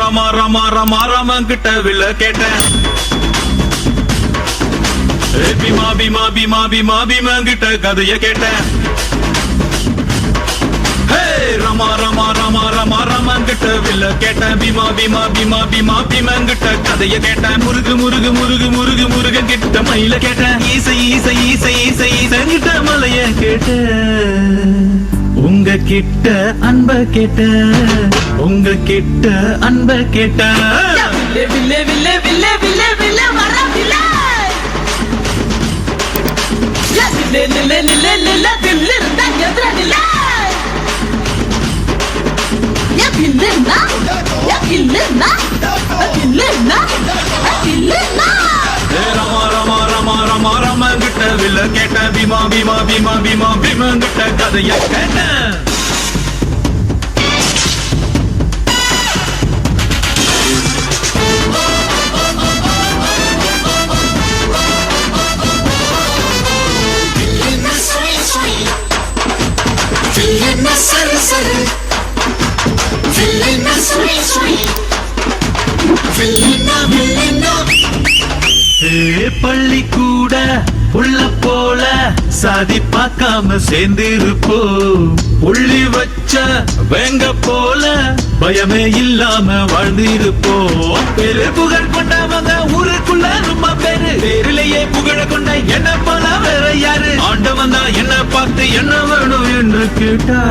ரமா ரமா ரமா ரமன் கிட்ட வில்ல கேட்டேன். பீமா பீமா பீமா பீமா பீமன் கிட்ட கதைய கேட்டேன். ரமா ரமா ரமா ரமா ரமன் கிட்ட வில்ல கேட்டேன். பீமா பீமா பீமா பீமா பீமன் கிட்ட கதைய கேட்டேன். முருகு முருகு முருகு முருகு முருகன் கிட்ட மயில கேட்டேன். ஈசை ஈசை ஈசை ஈசை ஈசன் கிட்ட மலைய கேட்டேன். உங்க கிட்ட அன்ப கேட்ட, உங்க கிட்ட அன்ப கேட்ட. வில்லே வில்லே வில்லே வில்லே வில்லே வர வில்லே நில்லே நில்லே நில்லே நில்லே தில்லு இருந்தா எதிர நில்லே வில்லுன்னா வில்லுன்னா வில்லுன்னா வில்லுன்னா. ரமா ரமா ரமா ரமா ரமன் கிட்ட வில்ல கேட்டேன். பீமா பீமா பீமா பீமா பீமன் கிட்ட கதைய கேட்டேன். பள்ளி கூட உள்ள போல சாதி பார்க்காம சேர்ந்திருப்போ. உள்ளி வச்ச வேங்க போல பயமே இல்லாம வாழ்ந்திருப்போ. பெரு புகழ் கொண்டவங்க ஊருக்குள்ள ரொம்ப பேரு. பேரிலேயே புகழ கொண்ட என்ன போல வேற யாரு? ஆண்டவன் தான் என்ன பார்த்து என்ன வேணும் என்று கேட்டா.